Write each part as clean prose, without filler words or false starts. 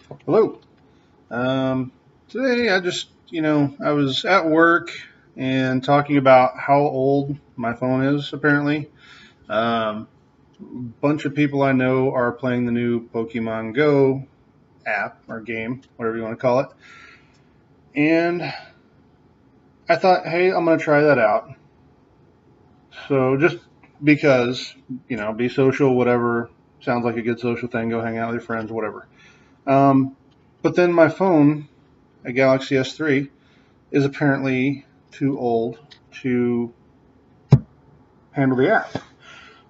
Hello. Today I was at work and talking about how old my phone is, apparently. A bunch of people I know are playing the new Pokemon Go app or game, whatever you want to call it. And I thought, hey, I'm going to try that out. So just because, be social, whatever. Sounds like a good social thing. Go hang out with your friends, whatever. Um, but then my phone, a Galaxy S3, is apparently too old to handle the app.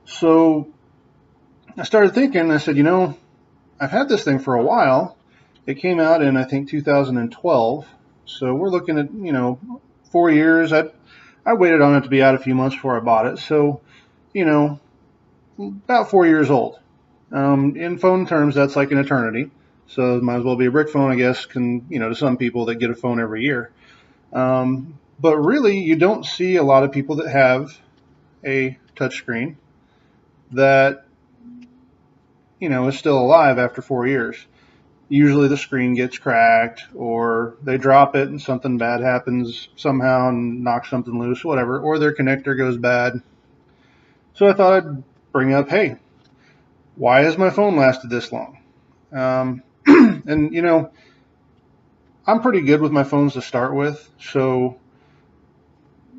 So I started thinking, I said, I've had this thing for a while. It came out in, I think, 2012. So we're looking at, 4 years. I waited on it to be out a few months before I bought it. So, you know, about 4 years old. In phone terms, that's like an eternity. So it might as well be a brick phone, I guess, to some people that get a phone every year. But really, you don't see a lot of people that have a touchscreen that is still alive after 4 years. Usually, the screen gets cracked, or they drop it and something bad happens somehow and knocks something loose, whatever, or their connector goes bad. So I thought I'd bring up, hey, why has my phone lasted this long? And I'm pretty good with my phones to start with, so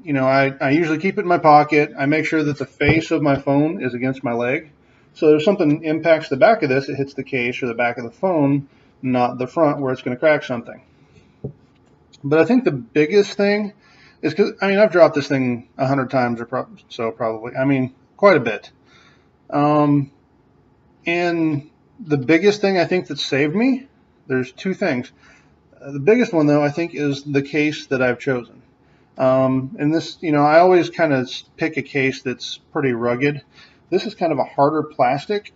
I usually keep it in my pocket. I make sure that the face of my phone is against my leg. So if something impacts the back of this, it hits the case or the back of the phone, not the front where it's going to crack something. But I think the biggest thing is because, I've dropped this thing 100 times or so probably. Quite a bit. Um, and the biggest thing I think that saved me, there's two things. The biggest one, though, I think is the case that I've chosen. And this, I always kind of pick a case that's pretty rugged. This is kind of a harder plastic,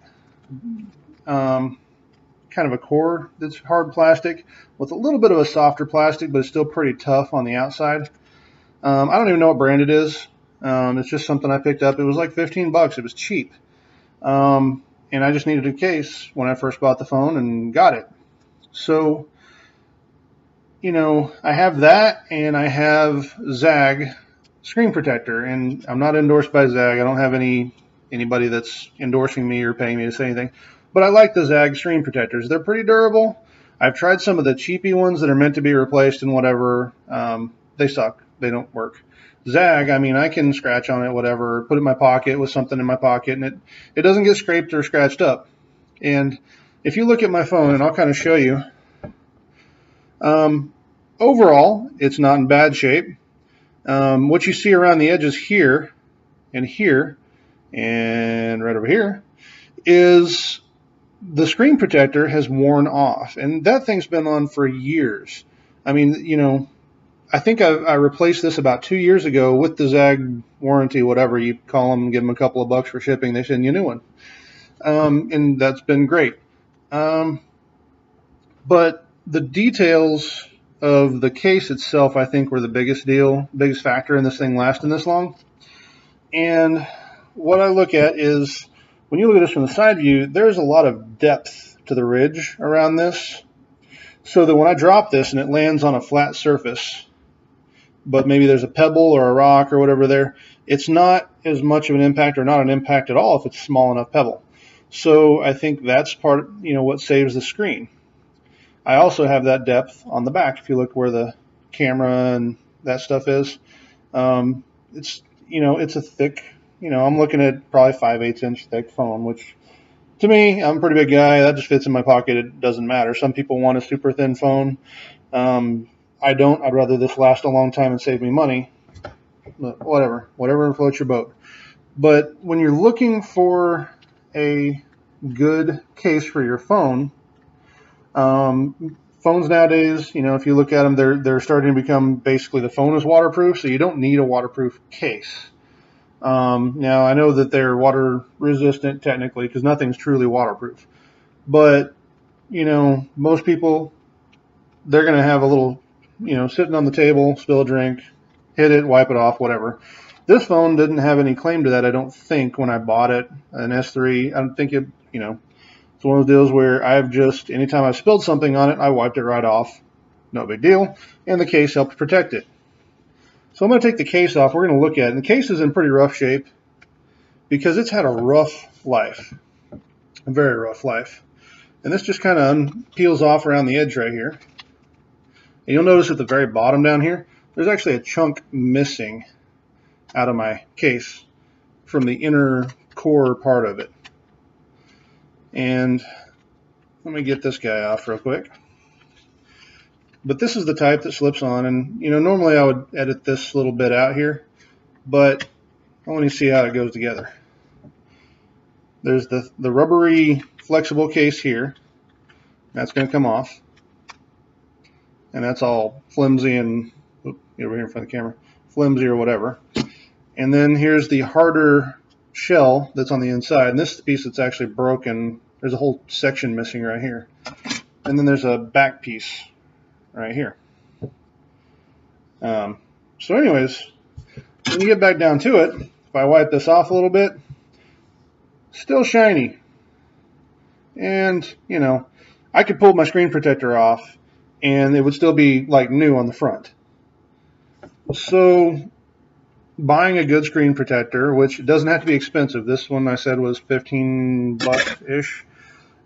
um, kind of a core that's hard plastic with a little bit of a softer plastic, but it's still pretty tough on the outside. I don't even know what brand it is. It's just something I picked up. It was like $15. It was cheap. And I just needed a case when I first bought the phone and got it. So, I have that and I have Zag screen protector, and I'm not endorsed by Zag. I don't have anybody that's endorsing me or paying me to say anything, but I like the Zag screen protectors. They're pretty durable. I've tried some of the cheapy ones that are meant to be replaced and whatever. They suck. They don't work. Zag, I can scratch on it, whatever, put it in my pocket with something in my pocket, and it doesn't get scraped or scratched up. And if you look at my phone, and I'll kind of show you, um, overall, it's not in bad shape. What you see around the edges here and here and right over here is the screen protector has worn off, and that thing's been on for years. I think I replaced this about 2 years ago with the Zag warranty, whatever you call them, give them a couple of bucks for shipping. They send you a new one, and that's been great. Um, but the details of the case itself, I think, were the biggest factor in this thing lasting this long. And what I look at is, when you look at this from the side view, there's a lot of depth to the ridge around this, so that when I drop this and it lands on a flat surface, but maybe there's a pebble or a rock or whatever there, it's not as much of an impact, or not an impact at all if it's a small enough pebble. So I think that's part, what saves the screen. I also have that depth on the back. If you look where the camera and that stuff is, it's a thick, I'm looking at probably 5/8 inch thick phone, which to me, I'm a pretty big guy. That just fits in my pocket. It doesn't matter. Some people want a super thin phone. I don't. I'd rather this last a long time and save me money. But whatever floats your boat. But when you're looking for a good case for your phone, phones nowadays, if you look at them, they're starting to become basically, the phone is waterproof, so you don't need a waterproof case. Now, I know that they're water resistant technically, because nothing's truly waterproof. But, most people, they're going to have a little, sitting on the table, spill a drink, hit it, wipe it off, whatever. This phone didn't have any claim to that, I don't think, when I bought it, an S3. I don't think it, It's one of those deals where anytime I've spilled something on it, I wiped it right off. No big deal. And the case helps protect it. So I'm going to take the case off. We're going to look at it. And the case is in pretty rough shape because it's had a rough life, a very rough life. And this just kind of peels off around the edge right here. And you'll notice at the very bottom down here, there's actually a chunk missing out of my case from the inner core part of it. And let me get this guy off real quick. But this is the type that slips on, and normally I would edit this little bit out here, but I want you to see how it goes together. There's the rubbery flexible case here. That's going to come off, and that's all flimsy and over here in front of the camera, flimsy or whatever. And then here's the harder shell that's on the inside, and this piece that's actually broken. There's a whole section missing right here, and then there's a back piece right here. So anyways, when you get back down to it, if I wipe this off a little bit, still shiny. And I could pull my screen protector off and it would still be like new on the front. So buying a good screen protector, which doesn't have to be expensive. This one I said was 15 bucks-ish,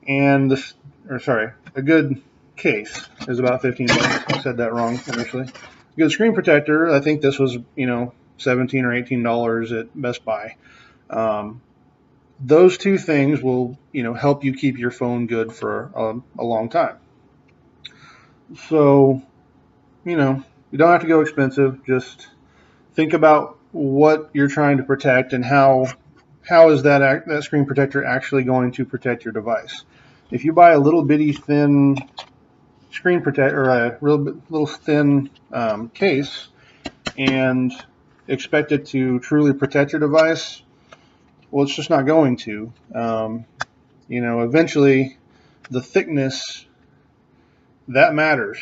and a good case is about 15 bucks. I said that wrong initially. Good screen protector, I think this was, $17 or $18 at Best Buy. Those two things will, help you keep your phone good for a long time. So, you don't have to go expensive. Just think about what you're trying to protect and how is that screen protector actually going to protect your device. If you buy a little bitty thin screen protector or a little thin case and expect it to truly protect your device, well, it's just not going to. Eventually the thickness, that matters.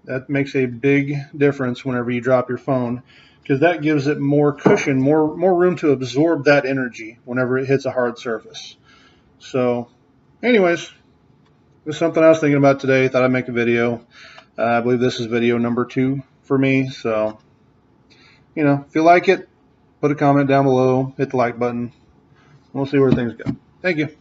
That makes a big difference whenever you drop your phone, because that gives it more cushion, more room to absorb that energy whenever it hits a hard surface. So anyways, this is something I was thinking about today. Thought I'd make a video. I believe this is video number 2 for me. So, if you like it, put a comment down below, hit the like button. We'll see where things go. Thank you.